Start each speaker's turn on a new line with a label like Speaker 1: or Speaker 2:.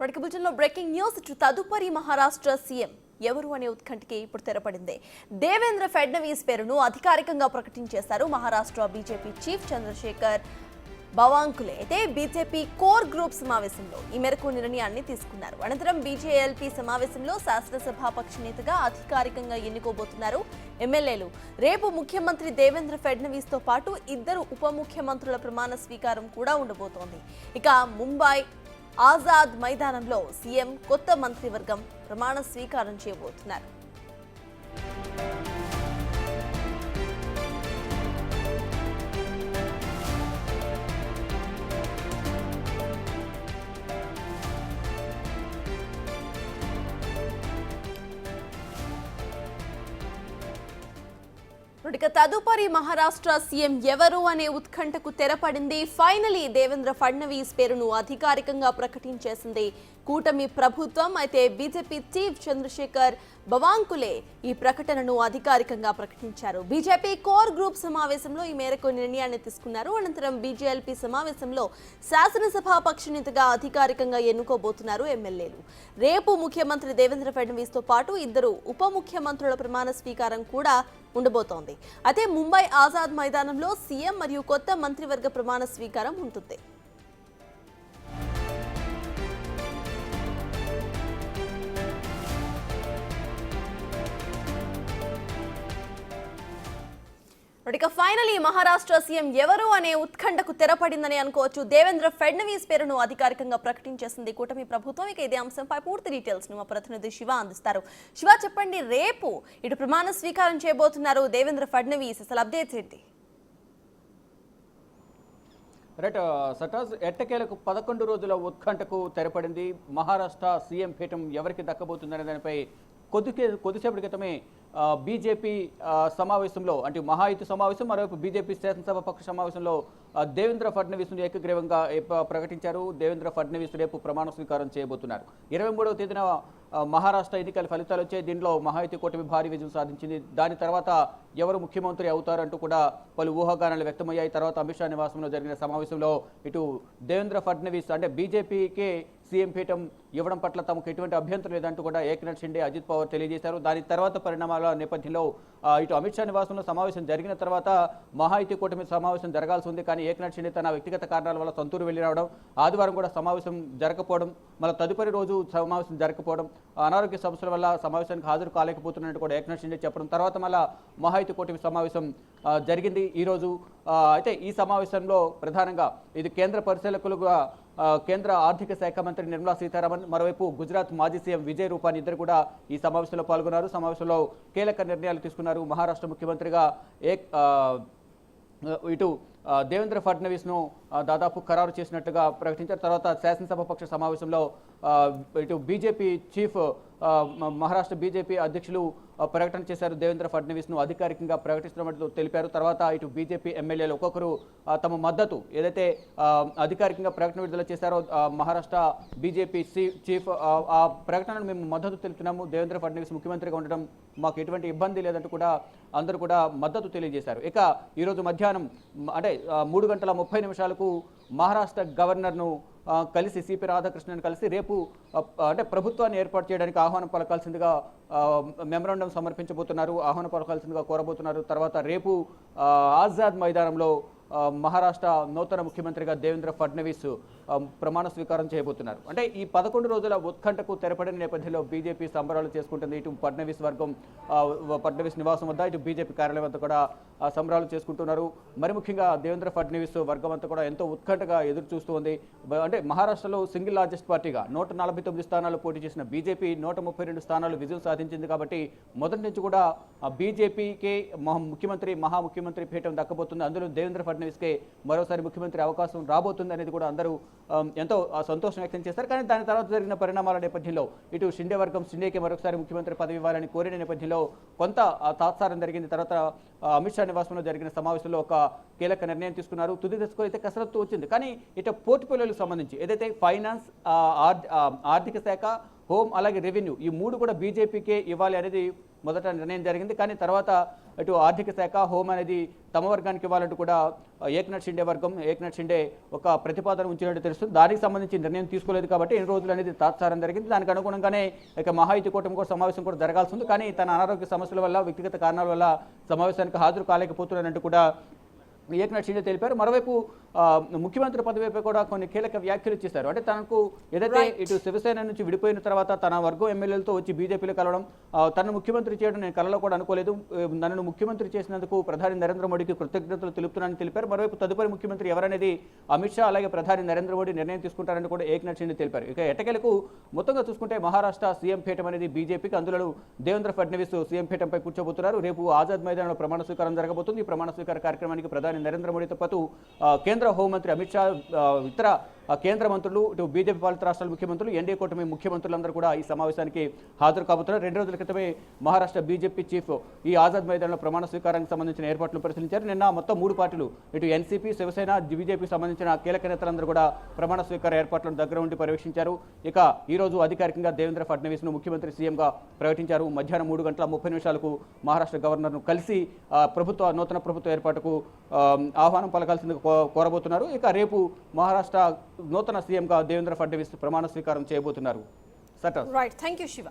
Speaker 1: బులెటిన్లో breaking news. తదుపరి Maharashtra CM ఎవరు అనే ఉత్కంఠకి ఇప్పుడు తెరపడింది. దేవేంద్ర ఫడ్నవీస్ పేరును అధికారికంగా ప్రకటించేశారు మహారాష్ట్ర బీజేపీ చీఫ్ చంద్రశేఖర్ బవాంకులే. అయితే బీజేపీ కోర్ గ్రూప్ సమావేశంలో ఈ మేరకు నిర్ణయాన్ని తీసుకున్నారు. అనంతరం బీజేఎల్పీ సమావేశంలో శాసనసభాపక్ష నేతగా అధికారికంగా ఎన్నుకోబోతున్నారు ఎమ్మెల్యేలు. రేపు ముఖ్యమంత్రి దేవేంద్ర ఫడ్నవీస్ తో పాటు ఇద్దరు ఉప ముఖ్యమంత్రుల ప్రమాణ స్వీకారం కూడా ఉండబోతోంది. ఇక ముంబై ఆజాద్ మైదానంలో సీఎం కొత్త మంత్రివర్గం ప్రమాణ స్వీకారం చేయబోతున్నారు. తదుపరి మహారాష్ట్ర సీఎం ఎవరు అనే ఉత్కంఠకు తెరపడింది. ఫైనలీ దేవేంద్ర ఫడ్నవీస్ పేరును అధికారికంగా ప్రకటించేసింది కూటమి ప్రభుత్వం. అయితే బీజేపీ చీఫ్ చంద్రశేఖర్ బవాంకులే ఈ ప్రకటనను అధికారికంగా ప్రకటించారు. బీజేపీ కోర్ గ్రూప్ సమావేశంలో ఈ మేరకు నిర్ణయాన్ని తీసుకున్నారు. అనంతరం బీజేఎల్పీ సమావేశంలో శాసనసభాపక్ష నేతగా అధికారికంగా ఎన్నుకోబోతున్నారు ఎమ్మెల్యేలు. రేపు ముఖ్యమంత్రి దేవేంద్ర ఫడ్నవీస్ తో పాటు ఇద్దరు ఉప ముఖ్యమంత్రుల ప్రమాణ స్వీకారం కూడా ఉండబోతోంది. అయితే ముంబై ఆజాద్ మైదానంలో సీఎం మరియు కొత్త మంత్రివర్గ ప్రమాణ స్వీకారం ఉంటుంది. ఫైనలీ మహారాష్ట్ర సీఎం ఎవరు అనే ఉత్కంఠకు తెరపడిందని అనుకోవచ్చు. దేవేంద్ర ఫడ్నవీస్ పేరును అధికారికంగా ప్రకటించేసింది కూటమి ప్రభుత్వం. ఇక ఇదే అంశంపై పూర్తి డీటెయిల్స్ ను మా ప్రతినిధి శివ అందిస్తారు. శివ, చెప్పండి, రేపు ఇటు ప్రమాణ స్వీకారం చేయబోతున్నారు దేవేంద్ర ఫడ్నవీస్, అసలు అప్డేట్స్ ఏంటి?
Speaker 2: రైట్ సటాజ్, ఎట్టకేలకు 11 రోజుల ఉత్కంఠకు తెరపడింది. మహారాష్ట్ర సీఎం పీఠం ఎవరికి దక్కబోతుందనే దానిపై కొద్దిసేపటి క్రితమే బీజేపీ సమావేశంలో, అంటే మహాయుతి సమావేశం, మరోవైపు బీజేపీ శాసనసభ పక్ష సమావేశంలో దేవేంద్ర ఫడ్నవీస్ను ఏకగ్రీవంగా ప్రకటించారు. దేవేంద్ర ఫడ్నవీస్ రేపు ప్రమాణ స్వీకారం చేయబోతున్నారు. 23వ తేదీన మహారాష్ట్ర ఎన్నికల ఫలితాలు వచ్చాయి. దీనిలో మహాయుతి కూటమి భారీ విజయం సాధించింది. దాని తర్వాత ఎవరు ముఖ్యమంత్రి అవుతారంటూ కూడా పలు ఊహాగానాలు వ్యక్తమయ్యాయి. తర్వాత అమిత్ షా నివాసంలో జరిగిన సమావేశంలో ఇటు దేవేంద్ర ఫడ్నవీస్ అంటే బీజేపీకే సీఎం పీఠం ఇవ్వడం పట్ల తమకు ఎటువంటి అభ్యంతరం లేదంటూ కూడా ఏక్నాథ్ షిండే, అజిత్ పవార్ తెలియజేశారు. దాని తర్వాత పరిణామాల నేపథ్యంలో ఇటు అమిత్ షా నివాసంలో సమావేశం జరిగిన తర్వాత మహాయుతి కూటమి సమావేశం జరగాల్సి ఉంది. కానీ ఏక్నాథ్ షిండే తన వ్యక్తిగత కారణాల వల్ల సొంతూరు వెళ్లి రావడం, ఆదివారం కూడా సమావేశం జరగకపోవడం, మళ్ళీ తదుపరి రోజు సమావేశం జరగకపోవడం, అనారోగ్య సమస్యల వల్ల సమావేశానికి హాజరు కాలేకపోతున్నట్టు కూడా ఏక్నాథ్ షిండే చెప్పడం, తర్వాత మళ్ళీ మహాయుతి కూటమి సమావేశం జరిగింది ఈరోజు. అయితే ఈ సమావేశంలో ప్రధానంగా ఇది కేంద్ర పరిశీలకులుగా కేంద్ర ఆర్థిక శాఖ మంత్రి నిర్మలా సీతారామన్, మరోవైపు గుజరాత్ మాజీ సీఎం విజయ్ రూపానీ ఇద్దరు కూడా ఈ సమావేశంలో పాల్గొన్నారు. సమావేశంలో కీలక నిర్ణయాలు తీసుకున్నారు. మహారాష్ట్ర ముఖ్యమంత్రిగా ఇటు దేవేంద్ర ఫడ్నవీస్ను దాదాపు ఖరారు చేసినట్టుగా ప్రకటించారు. తర్వాత శాసనసభ పక్ష సమావేశంలో ఇటు బీజేపీ చీఫ్ మహారాష్ట్ర బీజేపీ అధ్యక్షులు ప్రకటన చేశారు. దేవేంద్ర ఫడ్నవీస్ను అధికారికంగా ప్రకటిస్తున్నట్టు తెలిపారు. తర్వాత ఇటు బీజేపీ ఎమ్మెల్యేలు ఒక్కొక్కరు తమ మద్దతు ఏదైతే అధికారికంగా ప్రకటన విడుదల చేశారో మహారాష్ట్ర బీజేపీ చీఫ్, ఆ ప్రకటనను మేము మద్దతు తెలుపుతున్నాము, దేవేంద్ర ఫడ్నవీస్ ముఖ్యమంత్రిగా ఉండడం మాకు ఎటువంటి ఇబ్బంది లేదంటూ కూడా అందరూ కూడా మద్దతు తెలియజేశారు. ఇక ఈరోజు మధ్యాహ్నం అంటే 3:30 మహారాష్ట్ర గవర్నర్ను కలిసి సిపి రాధాకృష్ణన్ కలిసి రేపు అంటే ప్రభుత్వాన్ని ఏర్పాటు చేయడానికి ఆహ్వానం పలకాల్సిందిగా మెమరాండం సమర్పించబోతున్నారు, ఆహ్వానం పలకాల్సిందిగా కోరబోతున్నారు. తర్వాత రేపు ఆజాద్ మైదానంలో మహారాష్ట్ర నూతన ముఖ్యమంత్రిగా దేవేంద్ర ఫడ్నవీస్ ప్రమాణ స్వీకారం చేయబోతున్నారు. అంటే ఈ 11 రోజుల ఉత్కంఠకు తెరపడిన నేపథ్యంలో బీజేపీ సంబరాలు చేసుకుంటుంది. ఇటు ఫడ్నవీస్ వర్గం ఫడ్నవీస్ నివాసం వద్ద, ఇటు బీజేపీ కార్యాలయం వద్ద కూడా సంబరాలు చేసుకుంటున్నారు. మరి ముఖ్యంగా దేవేంద్ర ఫడ్నవీస్ వర్గం అంతా కూడా ఎంతో ఉత్కంఠగా ఎదురు చూస్తూ ఉంది. అంటే మహారాష్ట్రలో సింగిల్ లార్జెస్ట్ పార్టీగా 149 స్థానాలు పోటీ చేసిన బీజేపీ 132 స్థానాలు విజయం సాధించింది. కాబట్టి మొదటి నుంచి కూడా బీజేపీకి మహా ముఖ్యమంత్రి పీఠం దక్కబోతుంది. అందులో దేవేంద్ర ఫడ్నవీస్కే మరోసారి ముఖ్యమంత్రి అవకాశం రాబోతుంది అనేది కూడా అందరూ ఎంతో సంతోషం వ్యక్తం చేస్తారు. కానీ దాని తర్వాత జరిగిన పరిణామాల నేపథ్యంలో ఇటు షిండే వర్గం షిండేకి మరొకసారి ముఖ్యమంత్రి పదవి ఇవ్వాలని కోరిన నేపథ్యంలో కొంత తాత్సారం జరిగింది. తర్వాత అమిత్ షా నివాసంలో జరిగిన సమావేశంలో ఒక కీలక నిర్ణయం తీసుకున్నారు. తుది దశకు అయితే కసరత్తు వచ్చింది. కానీ ఇటు పోర్ట్ఫోలియోలకు సంబంధించి ఏదైతే ఫైనాన్స్, ఆర్థిక శాఖ, హోమ్ అలాగే రెవెన్యూ ఈ 3 కూడా బీజేపీకే ఇవ్వాలి అనేది మొదట నిర్ణయం జరిగింది. కానీ తర్వాత ఇటు ఆర్థిక శాఖ, హోం అనేది తమ వర్గానికి ఇవ్వాలంటూ కూడా ఏక్నాథ్ షిండే వర్గం, ఏక్నాథ్ షిండే ఒక ప్రతిపాదన ఉంచినట్టు తెలుస్తుంది. దానికి సంబంధించి నిర్ణయం తీసుకోలేదు కాబట్టి ఎన్ని రోజులు అనేది తాత్సారం జరిగింది. దానికి అనుగుణంగానే ఇక మహాయుతి కూటమి కూడా సమావేశం కూడా జరగాల్సి ఉంది. కానీ తన అనారోగ్య సమస్యల వల్ల, వ్యక్తిగత కారణాల వల్ల సమావేశానికి హాజరు కాలేకపోతున్నారంటూ కూడా ఏక్నాథ్ షిండే తెలిపారు. మరోవైపు ముఖ్యమంత్రి పదవిపై కూడా కొన్ని కీలక వ్యాఖ్యలు చేశారు. అంటే తనకు ఏదైతే ఇటు శివసేన నుంచి విడిపోయిన తర్వాత తన వర్గం ఎమ్మెల్యేలతో వచ్చి బీజేపీలో కలవడం, తనను ముఖ్యమంత్రి చేయడం నేను కలలో కూడా అనుకోలేదు. నన్ను ముఖ్యమంత్రి చేసినందుకు ప్రధాని నరేంద్ర మోడీకి కృతజ్ఞతలు తెలుపుతున్నానని తెలిపారు. మరోవైపు తదుపరి ముఖ్యమంత్రి ఎవరనేది అమిత్ షా అలాగే ప్రధాని నరేంద్ర మోడీ నిర్ణయం తీసుకుంటారని కూడా ఏక్నాథ్ షిండే తెలిపారు. ఇక ఎట్టకేలకు మొత్తంగా చూసుకుంటే మహారాష్ట్ర సీఎం పీఠం అనేది బీజేపీకి, అందులో దేవేంద్ర ఫడ్నవీస్ సీఎం పీఠంపై కూర్చోబోతున్నారు. రేపు ఆజాద్ మైదానంలో ప్రమాణ స్వీకారం జరగబోతుంది. ఈ ప్రమాణ స్వీకార కార్యక్రమానికి ప్రధాని నరేంద్ర మోడీతో పాటు కేంద్ర హోంమంత్రి అమిత్ షా, ఇతర కేంద్ర మంత్రులు, ఇటు బీజేపీ పాలిత రాష్ట్రాల ముఖ్యమంత్రులు, ఎన్డీఏ కూటమి ముఖ్యమంత్రులందరూ కూడా ఈ సమావేశానికి హాజరు కాబోతున్నారు. 2 రోజుల క్రితమే మహారాష్ట్ర బీజేపీ చీఫ్ ఈ ఆజాద్ మైదానంలో ప్రమాణ స్వీకారానికి సంబంధించిన ఏర్పాట్లు పరిశీలించారు. నిన్న మొత్తం 3 పార్టీలు, ఇటు ఎన్సీపీ, శివసేన, బీజేపీకి సంబంధించిన కీలక నేతలందరూ కూడా ప్రమాణ స్వీకార ఏర్పాట్లను దగ్గర ఉండి పర్యవేక్షించారు. ఇక ఈ రోజు అధికారికంగా దేవేంద్ర ఫడ్నవీస్ను ముఖ్యమంత్రి సీఎంగా ప్రకటించారు. మధ్యాహ్నం 3:30 మహారాష్ట్ర గవర్నర్ను కలిసి నూతన ప్రభుత్వ ఏర్పాటుకు ఆహ్వానం పలకాల్సింది కోరబోతున్నారు. ఇక రేపు మహారాష్ట్ర నూతన సీఎంగా దేవేంద్ర ఫడ్నవీస్ ప్రమాణ స్వీకారం చేయబోతున్నారు.
Speaker 1: Right, thank you Shiva.